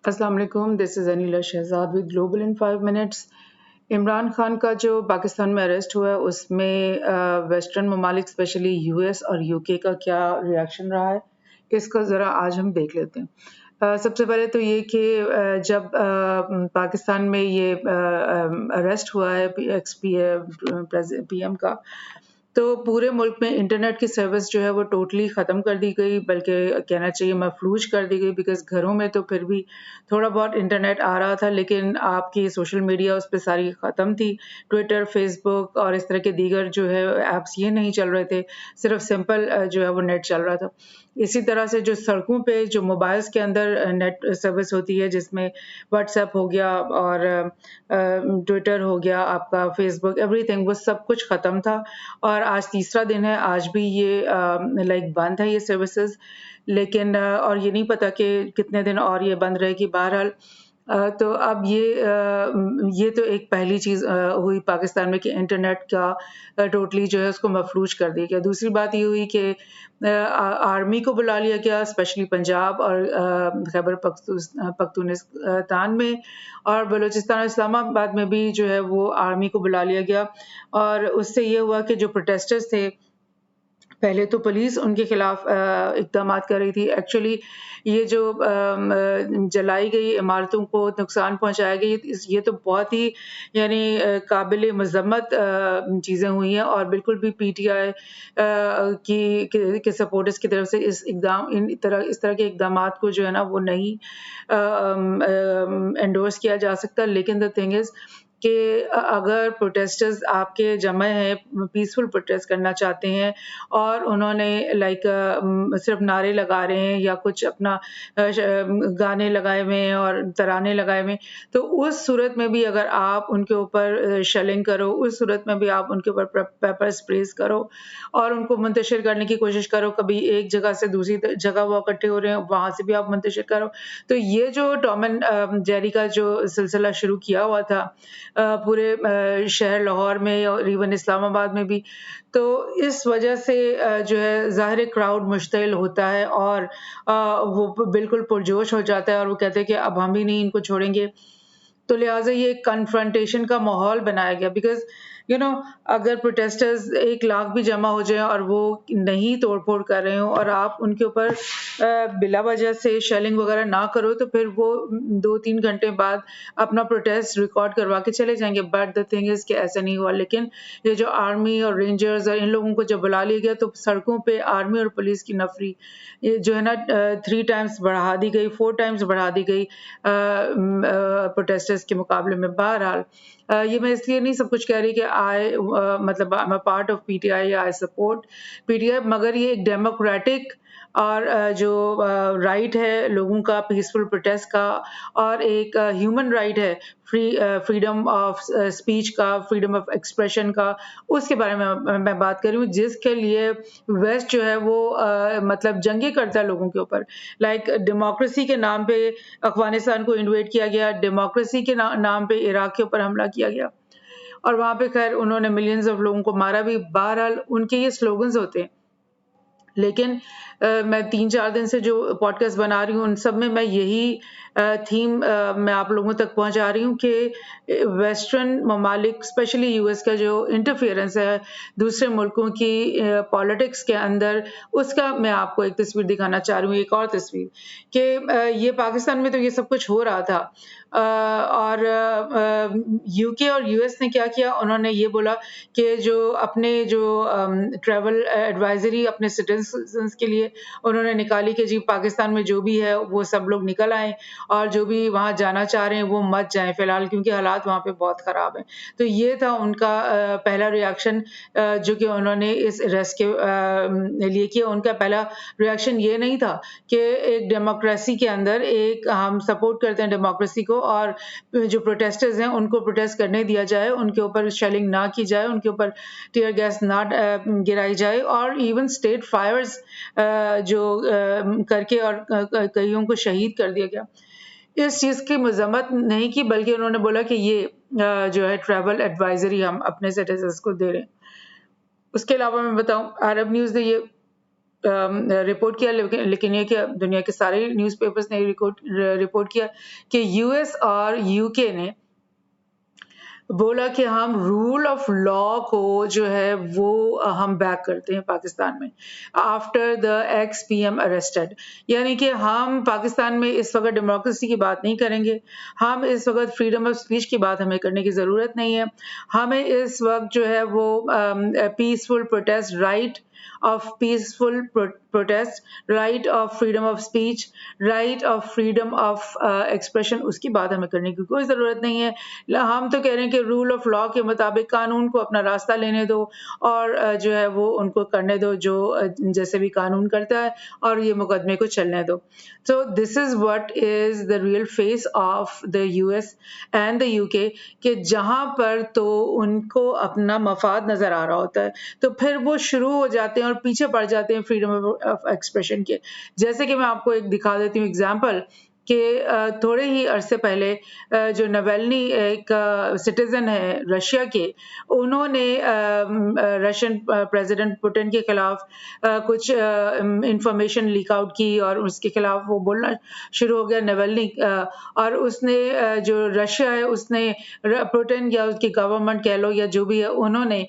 अस्सलाम वालेकुम, this is Anila Shahzad with global in 5 minutes. Imran Khan का जो पाकिस्तान में अरेस्ट हुआ है उसमें वेस्टर्न ममालिक स्पेशली यूएस और यूके का क्या रिएक्शन रहा है, इसका ज़रा आज हम देख लेते हैं। सबसे पहले तो ये कि जब पाकिस्तान में ये अरेस्ट हुआ है एक्स पीएम का, तो पूरे मुल्क में इंटरनेट की सर्विस जो है वो टोटली ख़त्म कर दी गई, बल्कि कहना चाहिए मफलूज कर दी गई, बिकॉज़ घरों में तो फिर भी थोड़ा बहुत इंटरनेट आ रहा था, लेकिन आपकी सोशल मीडिया उस पे सारी ख़त्म थी। ट्विटर, फ़ेसबुक और इस तरह के दीगर जो है ऐप्स ये नहीं चल रहे थे, सिर्फ़ सिंपल जो है वो नेट चल रहा था। इसी तरह से जो सड़कों पे जो मोबाइल्स के अंदर नेट सर्विस होती है, जिसमें व्हाट्सएप हो गया और ट्विटर हो गया, आपका फ़ेसबुक, एवरीथिंग वो सब कुछ ख़त्म था। और आज तीसरा दिन है, आज भी ये लाइक बंद है ये सर्विसेज़, लेकिन और ये नहीं पता कि कितने दिन और ये बंद रहेगी। बहरहाल तो अब ये तो एक पहली चीज़ हुई पाकिस्तान में कि इंटरनेट का टोटली जो है उसको मफलूज कर दिया गया। दूसरी बात ये हुई कि आर्मी को बुला लिया गया, स्पेशली पंजाब और खैबर पख्तूनख्वान में, और बलूचिस्तान और इस्लामाबाद में भी जो है वो आर्मी को बुला लिया गया। और उससे ये हुआ कि जो प्रोटेस्टर्स थे, पहले तो पुलिस उनके खिलाफ इक़दामात कर रही थी। एक्चुअली ये जो जलाई गई इमारतों को नुकसान पहुँचाया गया, ये तो बहुत ही यानी काबिल मज़म्मत चीज़ें हुई हैं, और बिल्कुल भी पीटीआई के सपोर्टर्स की तरफ से इस तरह के इक़दामात को जो है ना वो नहीं एंडोर्स किया जा सकता। लेकिन द थिंग इज़ कि अगर प्रोटेस्टर्स आपके जमा हैं, पीसफुल प्रोटेस्ट करना चाहते हैं, और उन्होंने लाइक सिर्फ नारे लगा रहे हैं या कुछ अपना गाने लगाए हुए हैं और तराने लगाए हुए हैं, तो उस सूरत में भी अगर आप उनके ऊपर शेलिंग करो, उस सूरत में भी आप उनके ऊपर पेपर स्प्रेज करो और उनको मुंतशिर करने की कोशिश करो, कभी एक जगह से दूसरी जगह वो इकट्ठे हो रहे हैं वहाँ से भी आप मुंतशिर करो। तो ये जो टॉम एंड जेरी का जो सिलसिला शुरू किया हुआ था पूरे शहर लाहौर में और इवन इस्लामाबाद में भी, तो इस वजह से जो है ज़ाहिर है क्राउड मुश्तिल होता है, और वो बिल्कुल पुरजोश हो जाता है और वो कहते हैं कि अब हम भी नहीं इनको छोड़ेंगे। तो लिहाजा ये एक कन्फ्रंटेशन का माहौल बनाया गया, बिकॉज़ अगर प्रोटेस्टर्स 1 लाख भी जमा हो जाएँ और वो नहीं तोड़-फोड़ कर रहे हों और आप उनके ऊपर बिला वजह से शेलिंग वगैरह ना करो, तो फिर वो 2-3 घंटे बाद अपना प्रोटेस्ट रिकॉर्ड करवा के चले जाएँगे। बट द थिंग इज़ कि ऐसा नहीं हुआ। लेकिन ये जो आर्मी और रेंजर्स और इन लोगों को जब बुला लिया गया, तो सड़कों पे आर्मी और पुलिस की नफ़री ये जो है ना 3 टाइम्स बढ़ा दी गई, 4 टाइम्स बढ़ा दी गई प्रोटेस्टर्स के मुकाबले में। बहरहाल ये मैं इसलिए नहीं सब कुछ कह रही कि मतलब I am a part of PTI या आई सपोर्ट पीटीआई, मगर ये एक डेमोक्रेटिक और जो राइट है लोगों का पीसफुल प्रोटेस्ट का, और एक ह्यूमन राइट है फ्रीडम ऑफ स्पीच का, फ्रीडम ऑफ एक्सप्रेशन का, उसके बारे में मैं बात कर रही हूँ, जिसके लिए वेस्ट जो है वो मतलब जंगे करता है लोगों के ऊपर। लाइक डेमोक्रेसी के नाम पे अफगानिस्तान को इन्वेड किया गया, डेमोक्रेसी के नाम पे इराक के ऊपर हमला किया गया, और वहाँ पे खैर उन्होंने मिलियंस ऑफ लोगों को मारा भी। बहरहाल उनके ये स्लोगन्स होते हैं, लेकिन मैं 3-4 दिन से जो पॉडकास्ट बना रही हूँ उन सब में मैं यही थीम मैं आप लोगों तक पहुँचा रही हूँ कि वेस्टर्न ममालिक स्पेशली यूएस का जो इंटरफेरेंस है दूसरे मुल्कों की पॉलिटिक्स के अंदर, उसका मैं आपको एक तस्वीर दिखाना चाह रही हूँ, एक और तस्वीर कि ये पाकिस्तान में तो ये सब कुछ हो रहा था, और यूके और यूएस ने क्या किया, उन्होंने ये बोला कि जो अपने जो ट्रैवल एडवाइजरी अपने सिटीजन्स के लिए उन्होंने निकाली कि जी पाकिस्तान में जो भी है वो सब लोग निकल आएँ, और जो भी वहाँ जाना चाह रहे हैं वो मत जाएँ फ़िलहाल, क्योंकि हालात वहाँ पे बहुत ख़राब हैं। तो ये था उनका पहला रिएक्शन जो कि उन्होंने इस अरेस्ट के लिए किया। उनका पहला रिएक्शन ये नहीं था कि एक डेमोक्रेसी के अंदर एक हम सपोर्ट करते हैं डेमोक्रेसी को, और जो प्रोटेस्टर्स हैं उनको प्रोटेस्ट करने दिया जाए, उनके ऊपर शेलिंग ना की जाए, उनके ऊपर टियर गैस ना गिराई जाए, और इवन स्टेट फायर्स जो करके और कईयों को शहीद कर दिया गया। इस चीज़ की मज़म्मत नहीं की, बल्कि उन्होंने बोला कि ये जो है ट्रैवल एडवाइजरी हम अपने सिटीजन्स को दे रहे हैं। उसके अलावा मैं बताऊँ, अरब न्यूज़ ने ये रिपोर्ट किया, लेकिन ये कि दुनिया के सारे न्यूज़पेपर्स ने रिपोर्ट किया कि यूएस और यूके ने बोला कि हम रूल ऑफ लॉ को जो है वो हम बैक करते हैं पाकिस्तान में after the x PM arrested. यानी कि हम पाकिस्तान में इस वक्त डेमोक्रेसी की बात नहीं करेंगे, हम इस वक्त फ्रीडम ऑफ स्पीच की बात हमें करने की ज़रूरत नहीं है। हमें इस वक्त जो है वो peaceful protest right of peaceful protest, right of freedom of speech, right of freedom of expression, उसकी बात हमें करने की कोई ज़रूरत नहीं है। हम तो कह रहे हैं कि रूल ऑफ लॉ के मुताबिक कानून को अपना रास्ता लेने दो और जो है वो उनको करने दो जो जैसे भी कानून करता है, और ये मुकदमे को चलने दो। So this is what is the real face of the US and the UK, कि जहाँ पर तो उनको अपना मफाद नज़र आ रहा होता है तो फिर वो शुरू हो जाते हैं और पीछे पड़ जाते हैं फ्रीडम ऑफ एक्सप्रेशन के। जैसे कि मैं आपको एक दिखा देती हूँ एग्जाम्पल कि थोड़े ही अरसे पहले जो नवेल्नी एक सिटीजन है रशिया के, उन्होंने रशियन प्रेसिडेंट पुतिन के खिलाफ कुछ इंफॉर्मेशन लीक आउट की और उसके खिलाफ वो बोलना शुरू हो गया नवेल्नी, और उसने जो रशिया है उसने पुतिन या उसकी गवर्नमेंट कह लो या जो भी है, उन्होंने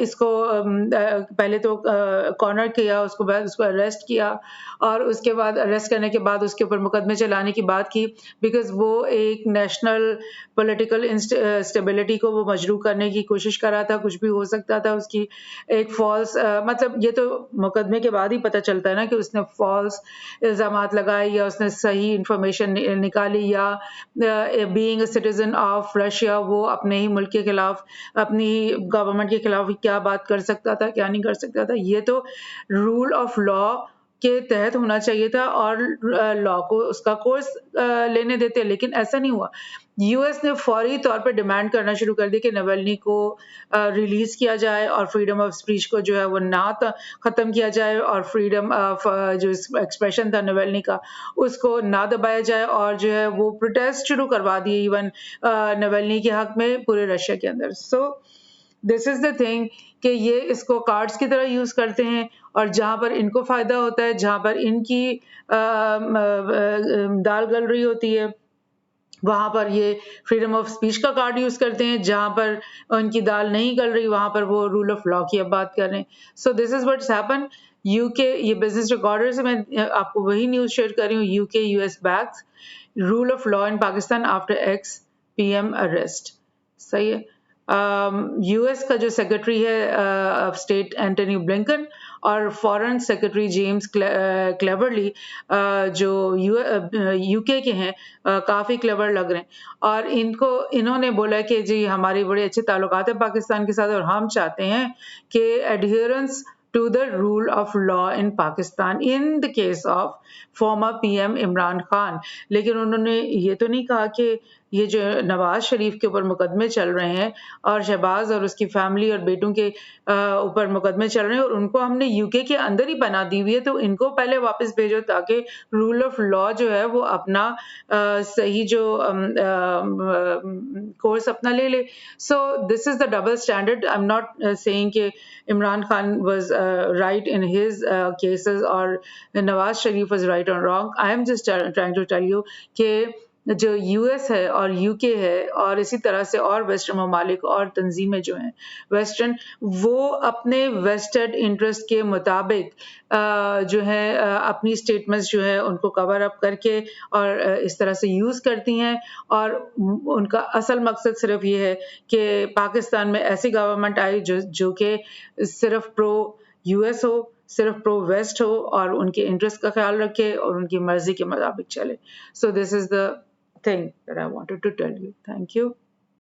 इसको पहले तो कॉर्नर किया, उसको बाद उसको अरेस्ट किया और उसके बाद अरेस्ट करने के बाद उसके ऊपर मुकदमे चलाने की बात की, बिकॉज वो एक नेशनल पॉलिटिकल स्टेबिलिटी को वो मजरू करने की कोशिश कर रहा था। कुछ भी हो सकता था, उसकी एक फॉल्स मतलब ये तो मुकदमे के बाद ही पता चलता है ना कि उसने फॉल्स इल्ज़ामात लगाए या उसने सही इंफॉर्मेशन निकाली, या being a citizen of Russia वो अपने ही मुल्क के खिलाफ अपनी गवर्नमेंट के खिलाफ क्या बात कर सकता था क्या नहीं कर सकता था। ये तो रूल ऑफ लॉ के तहत होना चाहिए था और लॉ को उसका कोर्स लेने देते, लेकिन ऐसा नहीं हुआ। यूएस ने फौरी तौर पर डिमांड करना शुरू कर दिया कि नवेल्नी को रिलीज किया जाए और फ्रीडम ऑफ स्पीच को जो है वो ना खत्म किया जाए और फ्रीडम ऑफ जो एक्सप्रेशन था नवेल्नी का उसको ना दबाया जाए, और जो है वो प्रोटेस्ट शुरू करवा दिए इवन नवेल्नी के हक में पूरे रशिया के अंदर। सो दिस इज द थिंग कि ये इसको कार्ड्स की तरह यूज करते हैं और जहां पर इनको फायदा होता है, जहां पर इनकी दाल गल रही होती है, वहां पर ये फ्रीडम ऑफ स्पीच का कार्ड यूज करते हैं, जहां पर उनकी दाल नहीं गल रही वहां पर वो रूल ऑफ लॉ की अब बात कर रहे हैं। So this is what's happen. UK, ये बिजनेस रिकॉर्डर से मैं आपको वही न्यूज शेयर कर रही हूँ। UK US backs rule of law in Pakistan after ex PM arrest. सही है। यूएस का जो सेक्रेटरी है स्टेट एंटनी ब्लिंकन और फॉरेन सेक्रेटरी जेम्स क्लेवरली जो यूके के हैं काफ़ी क्लेवर लग रहे हैं और इन्होंने बोला कि जी हमारे बड़े अच्छे ताल्लुकात हैं पाकिस्तान के साथ और हम चाहते हैं कि adherence to the rule of law in Pakistan in the case of former PM Imran Khan. लेकिन उन्होंने ये तो नहीं कहा कि ये जो नवाज शरीफ के ऊपर मुकदमे चल रहे हैं और शहबाज और उसकी फैमिली और बेटों के ऊपर मुकदमे चल रहे हैं और उनको हमने यूके के अंदर ही पनाह दी हुई है, तो इनको पहले वापस भेजो ताकि रूल ऑफ लॉ जो है वो अपना सही जो कोर्स अपना ले ले। सो this is the double standard. I am not saying कि Imran Khan was right in his cases और Nawaz Sharif was right or wrong. I am just trying to tell you कि जो यूएस है और यूके है और इसी तरह से और वेस्टर्न ममालिक और तंजीमें जो हैं वेस्टर्न, वो अपने वेस्टेड इंटरेस्ट के मुताबिक जो है अपनी स्टेटमेंट्स जो है उनको कवर अप करके और इस तरह से यूज़ करती हैं और उनका असल मकसद सिर्फ ये है कि पाकिस्तान में ऐसी गवर्नमेंट आई जो कि सिर्फ प्रो यूएस हो, सिर्फ प्रो वेस्ट हो और उनके इंटरेस्ट का ख्याल रखे और उनकी मर्जी के मुताबिक चले। सो this is the thing that I wanted to tell you. Thank you.